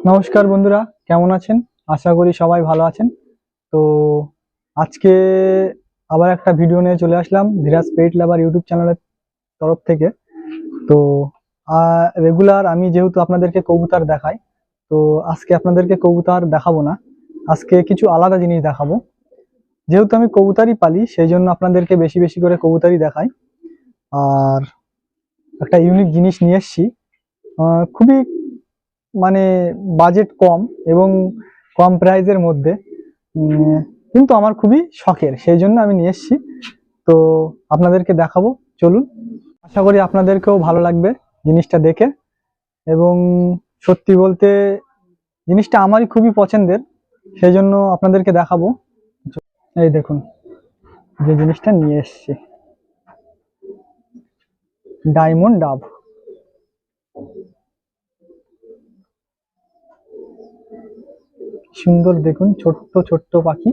নমস্কার বন্ধুরা, কেমন আছেন? আশা করি সবাই ভালো আছেন। তো আজকে আবার একটা ভিডিও নিয়ে চলে আসলাম ধীরাজ পেট লাভার ইউটিউব চ্যানেলের তরফ থেকে। তো রেগুলার আমি যেহেতু আপনাদেরকে কবুতর দেখাই, তো আজকে আপনাদেরকে কবুতর দেখাবো না, আজকে কিছু আলাদা জিনিস দেখাবো। যেহেতু আমি কবুতরই পালি সেই জন্য আপনাদেরকে বেশি বেশি করে কবুতরই দেখাই। আর একটা ইউনিক জিনিস নিয়ে এসেছি, খুবই মানে বাজেট কম এবং কম প্রাইজের মধ্যে, উম, কিন্তু আমার খুবই শখের, সেই জন্য আমি নিয়ে এসেছি। তো আপনাদেরকে দেখাবো, চলুন। আশা করি আপনাদেরকেও ভালো লাগবে জিনিসটা দেখে। এবং সত্যি বলতে জিনিসটা আমারই খুবই পছন্দের, সেই জন্য আপনাদেরকে দেখাবো। এই দেখুন যে জিনিসটা নিয়ে এসেছি, ডায়মন্ড ডাব। সুন্দর দেখুন, ছোট্ট ছোট্ট পাখি।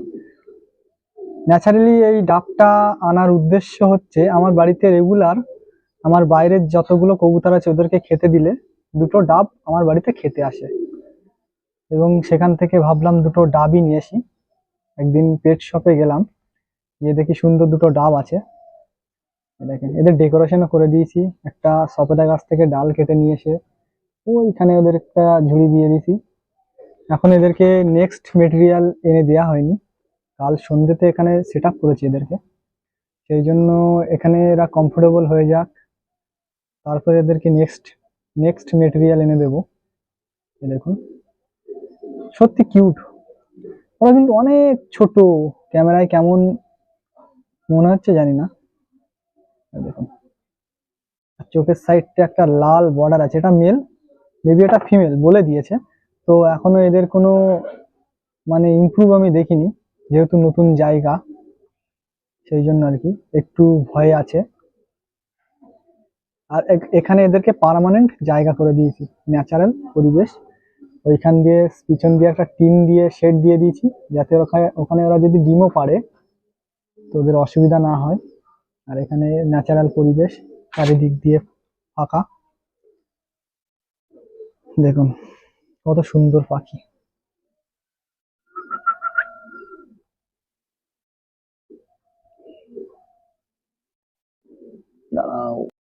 ন্যাচারালি এই ডাবটা আনার উদ্দেশ্য হচ্ছে, আমার বাড়িতে রেগুলার আমার বাইরের যতগুলো কবুতর আছে ওদেরকে খেতে দিলে দুটো ডাব আমার বাড়িতে খেতে আসে, এবং সেখান থেকে ভাবলাম দুটো ডাবই নিয়ে আসি। একদিন পেট শপে গেলাম, গিয়ে দেখি সুন্দর দুটো ডাব আছে। দেখেন, এদের ডেকোরেশনও করে দিয়েছি। একটা সপেদা গাছ থেকে ডাল কেটে নিয়ে এসে ওইখানে ওদের একটা ঝুড়ি দিয়ে দিয়েছি। এখন এদেরকে নেক্সট মেটেরিয়াল এনে দেওয়া হয়নি, কাল সন্ধ্যেতে এখানে সেট আপ করেছি এদেরকে, সেই জন্য এখানে এরা কমফোর্টেবল হয়ে যাক, তারপরে এদেরকে নেক্সট নেক্সট মেটেরিয়াল এনে দেবো। দেখুন, সত্যি কিউট। ওরা কিন্তু অনেক ছোট, ক্যামেরায় কেমন মনে হচ্ছে জানি না। দেখুন, আর চোখের সাইডটা একটা লাল বর্ডার আছে, এটা মেল, মেবি এটা ফিমেল বলে দিয়েছে। তো এখনো এদের কোনো ইমপ্রুভ আমি দেখিনি, যেহেতু নতুন জায়গা, সেই জন্য আর কি একটু ভয় আছে। আর এখানে এদেরকে পার্মানেন্ট জায়গা করে দিয়েছি, ন্যাচারাল পরিবেশ। ওইখান দিয়ে পিছন দিয়ে একটা টিন দিয়ে শেড দিয়ে দিয়েছি, যাতে ওখানে ওখানে ওরা যদি ডিমও পারে তো ওদের অসুবিধা না হয়। আর এখানে ন্যাচারাল পরিবেশ, চারিদিক দিয়ে ফাঁকা। দেখুন কত সুন্দর পাখি।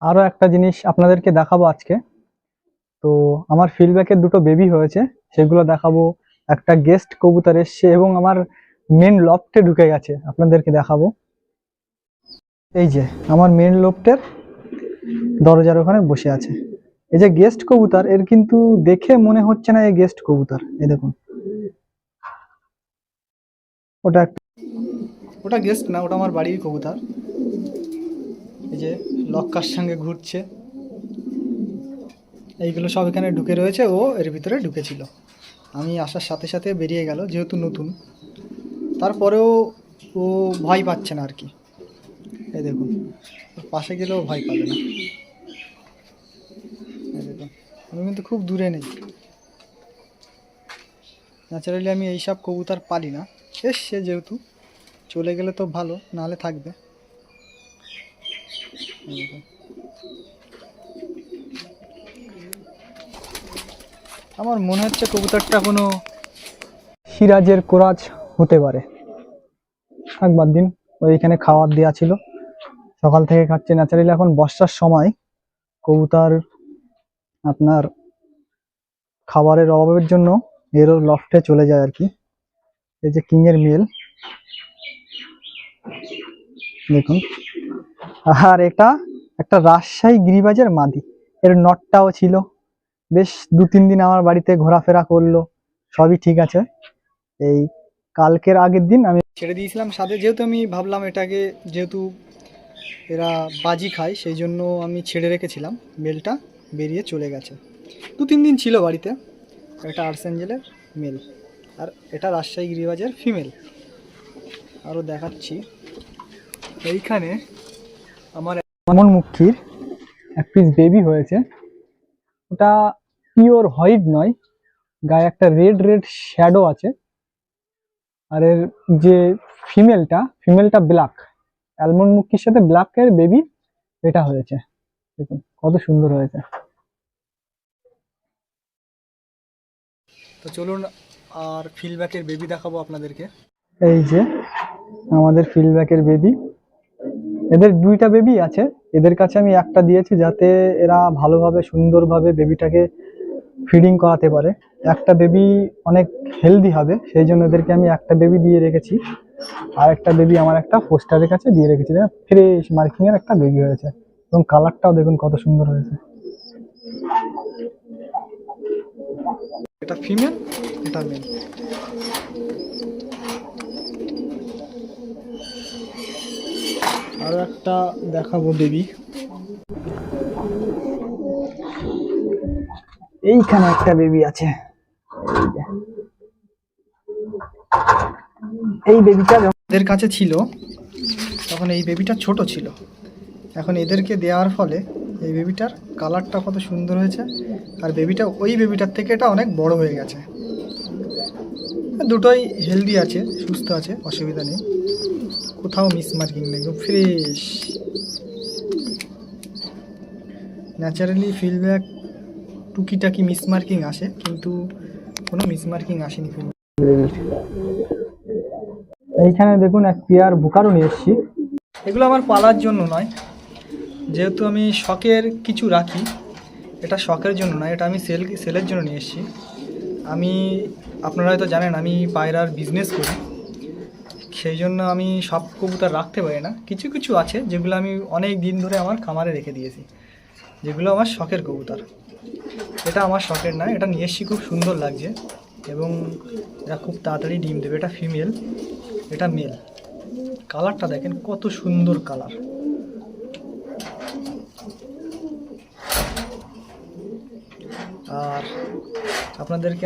আরো একটা জিনিস আপনাদেরকে দেখাবো আজকে। তো আমার ফিল্ডব্যাকের দুটো বেবি হয়েছে, সেগুলো দেখাবো। একটা গেস্ট কবুতর এসছে এবং আমার মেন লফটে ঢুকে গেছে, আপনাদেরকে দেখাবো। এই যে আমার মেন লফটের দরজার ওখানে বসে আছে, এই যে গেস্ট কবুতর, এর কিন্তু দেখে মনে হচ্ছে না এই গেস্ট কবুতর। এই দেখুন, ওটা ওটা গেস্ট না, ওটা আমার বাড়ির কবুতর। এই যে লক্কার সঙ্গে ঘুরছে, এইগুলো সব এখানে ঢুকে রয়েছে, ও এর ভিতরে ঢুকেছিল। আমি আসার সাথে সাথে বেরিয়ে গেল, যেহেতু নতুন। তারপরেও ও ভয় পাচ্ছে না আর কি। এই দেখুন, পাশে গেলেও ভয় পাবে না। এই দেখুন, আমি কিন্তু খুব দূরে নেই। ন্যাচারালি আমি এইসব কবুতর পালি না, এসছে যেহেতু, চলে গেলে তো ভালো, নাহলে থাকবে। এই দেখুন, আমার মনে হচ্ছে কবুতরটা কোনো সিরাজের কোরাজ হতে পারে। একবার দিন ওইখানে খাবার দেওয়া ছিল, সকাল থেকে খাচ্ছে। ন্যাচারালি এখন বর্ষার সময় কবুতর আপনার খাবারের অভাবের জন্য এরও লফটে চলে যায় আর কি। এই যে কিং এর মেল, দেখুন। আর এটা একটা রাজশাহী গিরিবাজের মাদি, এর নটটাও ছিল। বেশ 2-3 দিন আমার বাড়িতে ঘোরাফেরা করলো, সবই ঠিক আছে। এই কালকের আগের দিন আমি ছেড়ে দিয়েছিলাম সাথে, যেহেতু আমি ভাবলাম এটাকে, যেহেতু এরা বাজি খায় সেই জন্য আমি ছেড়ে রেখেছিলাম। মেলটা বেরিয়ে চলে গেছে, 2-3 দিন ছিল বাড়িতে। এটা আর্সেঞ্জেলের মেল, আর এটা রাজশাহী গিরিবাজের ফিমেল। আরও দেখাচ্ছি, এইখানে আমার এমন মুখির এক পিস বেবি হয়েছে। ওটা পিওর হোয়াইট নয়, গায়ে একটা রেড রেড শ্যাডো আছে। আর এর যে ফিমেলটা ব্ল্যাক, অ্যালমন্ড মুখির সাথে ব্ল্যাক এর বেবি এটা হয়েছে। দেখুন কত সুন্দর হয়েছে। তো তো চলুন আর ফিল্ডব্যাকের বেবি দেখাবো আপনাদেরকে। এই যে আমাদের ফিল্ডব্যাকের বেবি, এদের দুইটা বেবি আছে। এদের কাছে আমি একটা দিয়েছি যাতে এরা ভালোভাবে সুন্দরভাবে বেবিটাকে ফিডিং করাতে পারে। একটা বেবি অনেক হেলদি হবে, সেই জন্য এদেরকে আমি একটা বেবি দিয়ে রেখেছি। আর একটা বেবি আমার একটা পোস্টারের কাছে দিয়ে রেখেছি। ফ্রেশ মার্কিং এর একটা বেবি হয়েছে এবং কালারটাও দেখুন কত সুন্দর হয়েছে। এটা ফিমেল, এটা মেল। আরো একটা দেখাবো বেবি। এইখানে একটা বেবি আছে। এই বেবিটা এদের কাছে ছিল তখন এই বেবিটা ছোট ছিল, এখন এদেরকে দেওয়ার ফলে এই বেবিটার কালারটা কত সুন্দর হয়েছে। আর বেবিটা ওই বেবিটার থেকে এটা অনেক বড় হয়ে গেছে। দুটোই হেলদি আছে, সুস্থ আছে, অসুবিধা নেই, কোথাও মিসমার্কিং নেই, একদম ফ্রেশ। ন্যাচারালি ফিল্ডব্যাক টুকিটাকি মিসমার্কিং আসে, কিন্তু কোনো মিসমার্কিং আসেনি ফিল্ডব্যাক। এইখানে দেখুন এক পেয়ার বুকারও নিয়ে এসেছি। এগুলো আমার পালার জন্য নয়, যেহেতু আমি শখের কিছু রাখি। এটা শখের জন্য নয়, এটা আমি সেলের জন্য নিয়ে এসেছি। আপনারা হয়তো জানেন আমি পায়রার বিজনেস করি, সেই জন্য আমি সব কবুতর রাখতে পারি না। কিছু কিছু আছে যেগুলো আমি অনেক দিন ধরে আমার খামারে রেখে দিয়েছি, যেগুলো আমার শখের কবুতর। এটা আমার শখের না, এটা নিয়ে এসেছি, খুব সুন্দর লাগছে এবং এটা খুব তাড়াতাড়ি ডিম দেবে। এটা ফিমেল, এটা মেল। কালারটা দেখেন কত সুন্দর কালার। আর আপনাদেরকে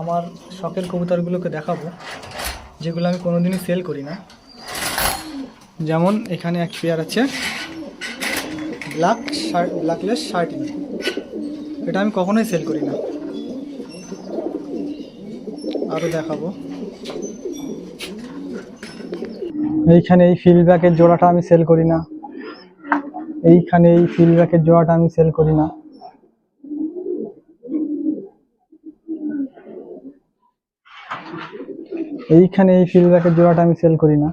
আমার শখের কবুতরগুলোকে দেখাবো, যেগুলো আমি কোনোদিনই সেল করি না। যেমন এখানে এক পেয়ার আছে ব্ল্যাকলেস শার্টিন, এটা আমি কখনোই সেল করি না। আরও দেখাবো, এইখানে এই ফিল্ডব্যাকের জোড়াটা আমি সেল করি না। এইখানে এই ফিল্ডব্যাকের জোড়াটা আমি সেল করি না। এইখানে এই ফিল্ডব্যাকের জোড়াটা আমি সেল করি না।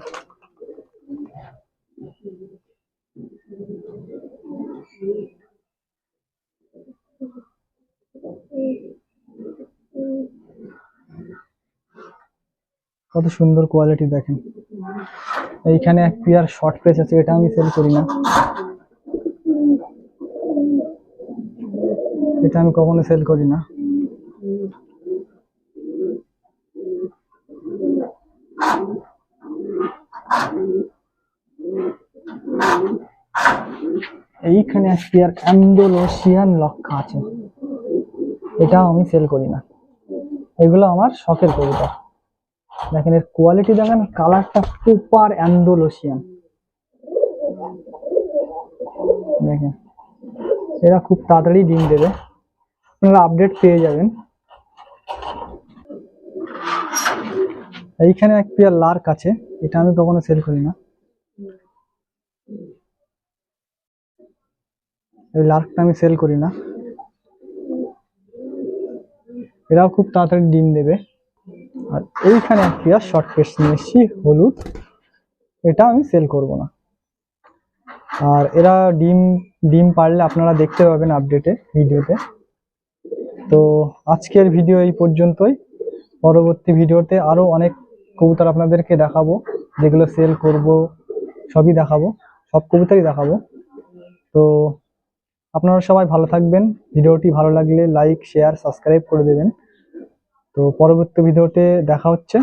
কত সুন্দর কোয়ালিটি দেখেন। এইখানে এক পেয়ার শর্ট ফেস আছে, এটা আমি সেল করি না। এটা আমি কখনো সেল করি না। এইখানে এক পেয়ার অ্যান্ডালুসিয়ান লক্ষা আছে, এটাও আমি সেল করি না। এগুলো আমার শখের কবুতর। দেখেন এর কোয়ালিটি দেখেন, কালারটা সুপার অ্যান্ডালুসিয়ান। দেখেন এরা খুব তাড়াতাড়ি ডিম দেবে, আপনারা আপডেট পেয়ে যাবেন। এইখানে এক পেয়ার লার্ক আছে, এটা আমি কখনো সেল করি না। এই লার্কটা আমি সেল করি না, এরাও খুব তাড়াতাড়ি ডিম দেবে। আর এইখানে এক পেয়ার শর্ট ফেস নিয়ে এসেছি হলুদ, এটা আমি সেল করব না। আর এরা ডিম পারলে আপনারা দেখতে পাবেন আপডেটে ভিডিওতে। তো আজকের ভিডিও এই পর্যন্তই। পরবর্তী ভিডিওতে আরো অনেক কবুতর আপনাদেরকে দেখাবো, যেগুলো সেল করব সবই দেখাবো, সব কবুতরই দেখাবো। তো আপনারা সবাই ভালো থাকবেন। ভিডিওটি ভালো লাগলে লাইক, শেয়ার, সাবস্ক্রাইব করে দেবেন। তো পরবর্তী ভিডিওতে দেখা হচ্ছে।